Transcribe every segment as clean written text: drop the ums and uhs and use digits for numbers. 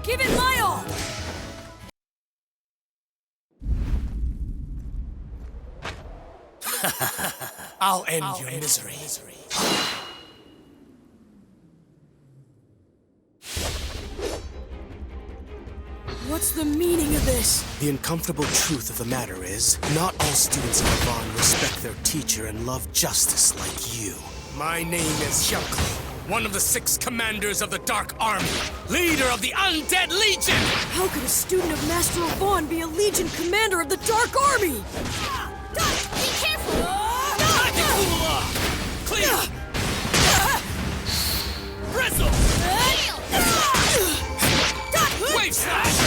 Give it my all! I'll end your misery. What's the meaning of this? The uncomfortable truth of the matter is, not all students of Yvonne respect their teacher and love justice like you. My name is Hyunckel, one of the 6 commanders of the Dark Army, leader of the Undead Legion! How could a student of Master Yvonne be a Legion commander of the Dark Army? Be careful! Clear! Bristle! Wave slash!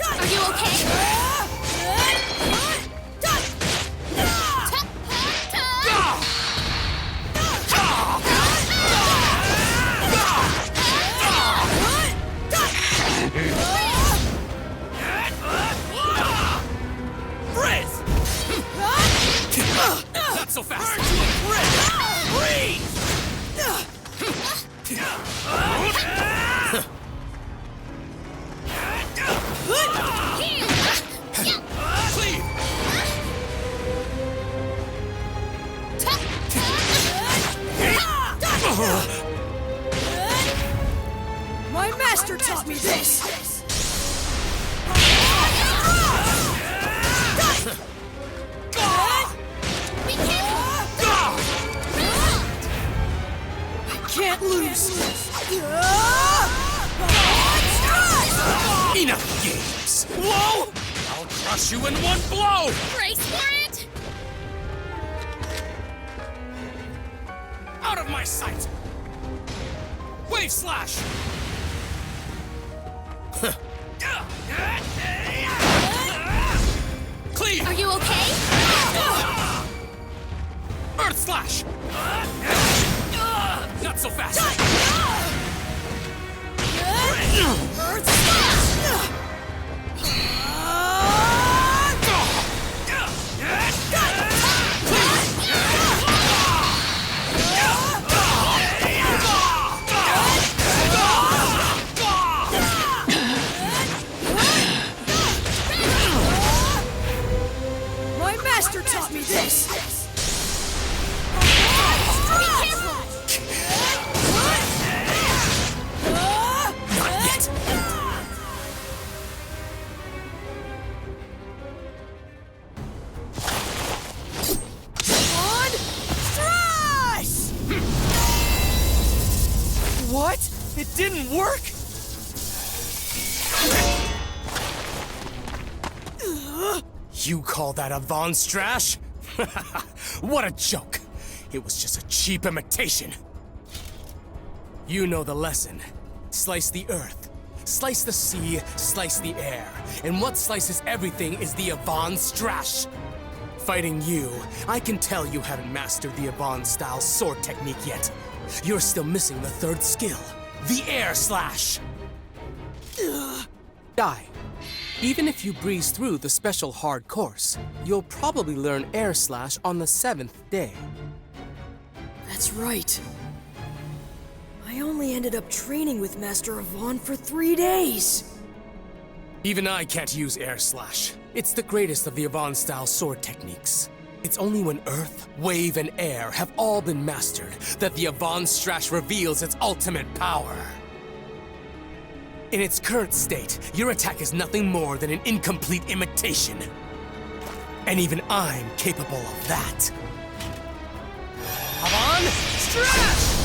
Are you okay? Frizz! Not so fast! Freeze! Cleave! My master taught me this! Be careful! I can't lose! Enough games! Whoa! I'll crush you in one blow! Brace for it! Out of my sight! Wave slash! Cleave! Are you okay? Earth slash! Not so fast! Earth Slash! My master taught me this! Be careful! Not yet! On Strash! What? It didn't work? You call that a Von Strash? What a joke! It was just a cheap imitation. You know the lesson. Slice the earth, slice the sea, slice the air. And what slices everything is the Yvonne Strash. Fighting you, I can tell you haven't mastered the Yvonne-style sword technique yet. You're still missing the 3rd skill, the air slash. Die. Even if you breeze through the special hard course, you'll probably learn air slash on the 7th day. That's right. I only ended up training with Master Yvonne for 3 days. Even I can't use air slash. It's the greatest of the Yvonne-style sword techniques. It's only when earth, wave, and air have all been mastered that the Yvonne Strash reveals its ultimate power. In its current state, your attack is nothing more than an incomplete imitation. And even I'm capable of that. Yvonne Strash!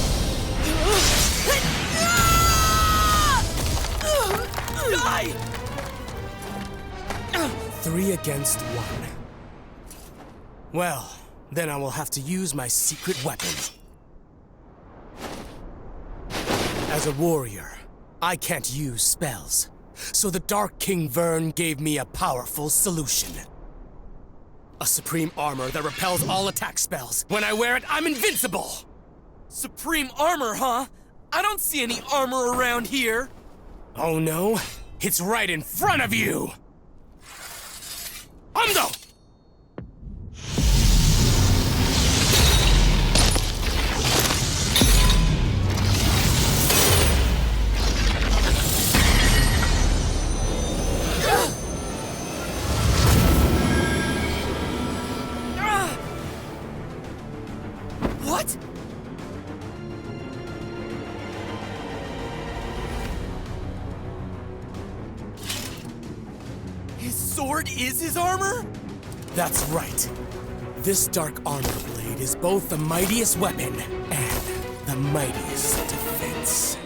Die! 3 against 1. Well, then I will have to use my secret weapon. As a warrior, I can't use spells. So the Dark King Vern gave me a powerful solution. A supreme armor that repels all attack spells. When I wear it, I'm invincible! Supreme armor, huh? I don't see any armor around here. Oh no? It's right in front of you! Hundo! is his armor? That's right. This dark armor blade is both the mightiest weapon and the mightiest defense.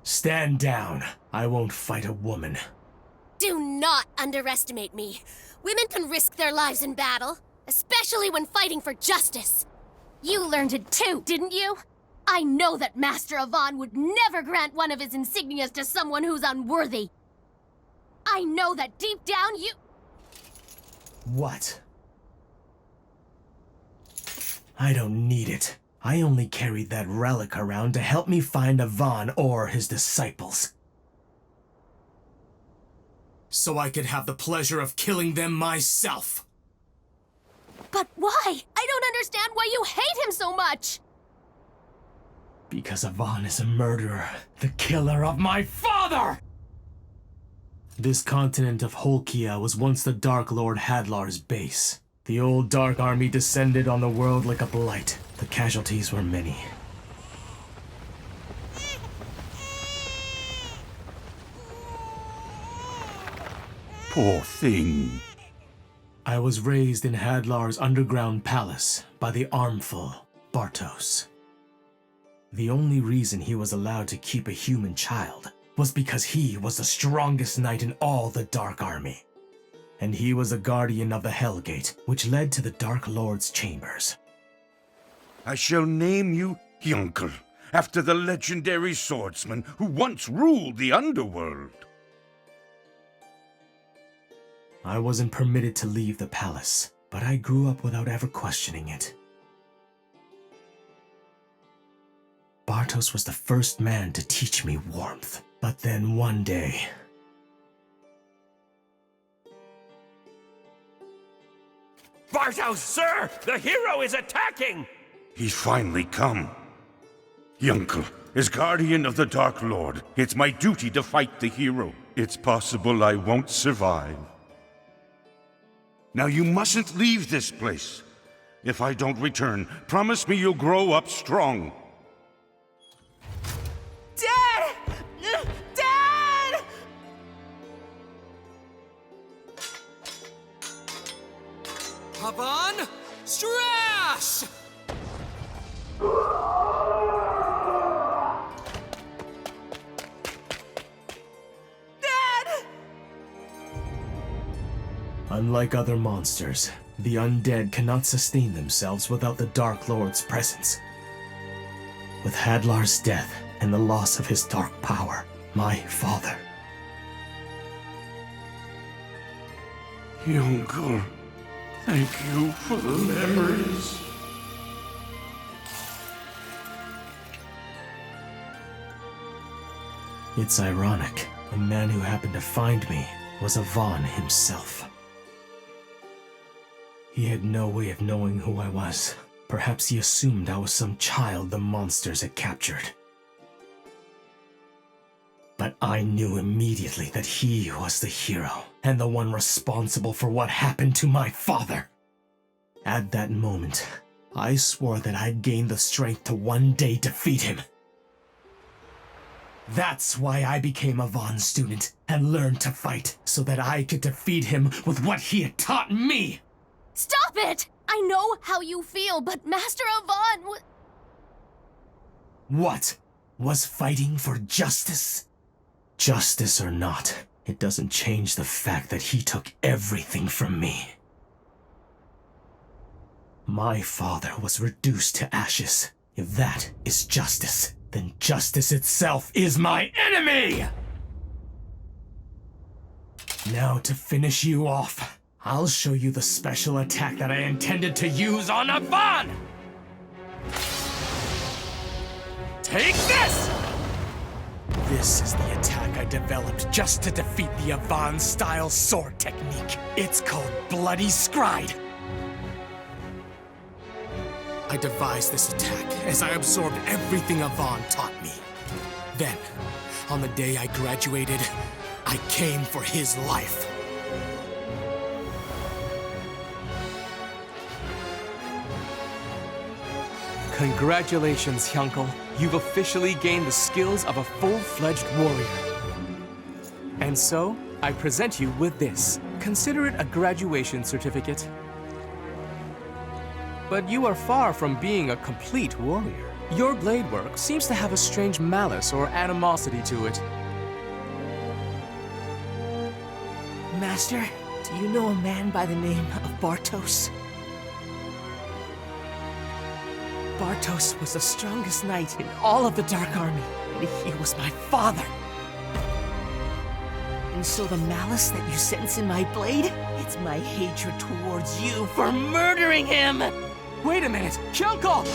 Stand down. I won't fight a woman. Do not underestimate me. Women can risk their lives in battle, especially when fighting for justice. You learned it too, didn't you? I know that Master Avon would never grant one of his insignias to someone who's unworthy. I know that deep down you... What? I don't need it. I only carried that relic around to help me find Avon or his disciples. So I could have the pleasure of killing them myself. But why? I don't understand why you hate him so much! Because Avon is a murderer, the killer of my father! This continent of Holkia was once the Dark Lord Hadlar's base. The old Dark Army descended on the world like a blight. The casualties were many. Poor thing. I was raised in Hadlar's underground palace by the armful Bartos. The only reason he was allowed to keep a human child was because he was the strongest knight in all the Dark Army. And he was a guardian of the Hellgate, which led to the Dark Lord's chambers. I shall name you Hyunckel, after the legendary swordsman who once ruled the underworld. I wasn't permitted to leave the palace, but I grew up without ever questioning it. Bartos was the first man to teach me warmth, but then one day... Bartos, sir! The hero is attacking! He's finally come. Hyunckel, as guardian of the Dark Lord, it's my duty to fight the hero. It's possible I won't survive. Now you mustn't leave this place. If I don't return, promise me you'll grow up strong. Dad! Dad! Avon! Strash! Dad! Unlike other monsters, the undead cannot sustain themselves without the Dark Lord's presence. With Hadlar's death and the loss of his dark power, my father... Hyunckel, thank you for the memories. It's ironic. The man who happened to find me was Avon himself. He had no way of knowing who I was. Perhaps he assumed I was some child the monsters had captured. But I knew immediately that he was the hero, and the one responsible for what happened to my father. At that moment, I swore that I'd gain the strength to one day defeat him. That's why I became a Von student and learned to fight, so that I could defeat him with what he had taught me! Stop it! I know how you feel, but Master Avon What? Was fighting for justice? Justice or not, it doesn't change the fact that he took everything from me. My father was reduced to ashes. If that is justice, then justice itself is my enemy! Now to finish you off, I'll show you the special attack that I intended to use on Avon! Take this! This is the attack I developed just to defeat the Avon-style sword technique. It's called Bloody Scride. I devised this attack as I absorbed everything Avon taught me. Then, on the day I graduated, I came for his life. Congratulations, Hyunckel. You've officially gained the skills of a full-fledged warrior. And And so, I present you with this. Consider it a graduation certificate. But you are far from being a complete warrior. Your blade work seems to have a strange malice or animosity to it. Master, do you know a man by the name of Bartos? Bartos was the strongest knight in all of the Dark Army, and he was my father. And so the malice that you sense in my blade, it's my hatred towards you for murdering him! Wait a minute! Hyunckel!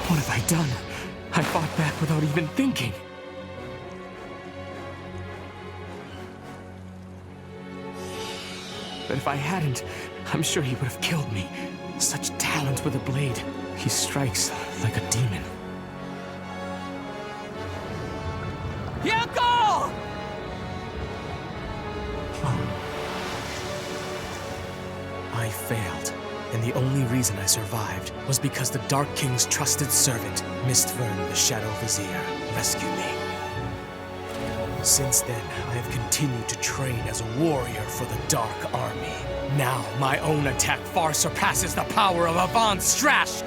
What have I done? I fought back without even thinking. But if I hadn't, I'm sure he would have killed me. Such talent with a blade. He strikes like a demon. Hyunckel! I failed, and the only reason I survived was because the Dark King's trusted servant, Mistvern the Shadow Vizier, rescued me. Since then, I have continued to train as a warrior for the Dark Army. Now, my own attack far surpasses the power of Avant Strash!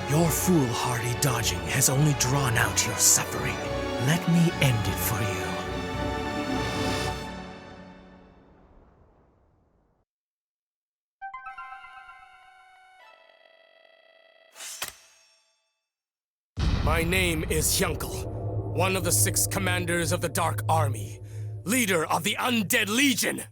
Your foolhardy dodging has only drawn out your suffering. Let me end it for you. My name is Hyunckel, one of the 6 commanders of the Dark Army, leader of the Undead Legion.